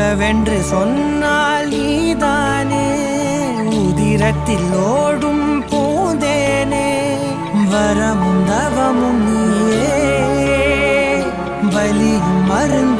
உறவென்று சொன்னால் நீதானே, உதிரத்தில் ஓடும் பூந்தேனே, வரமும் தவமும் நீயே, வலியும் மருந்து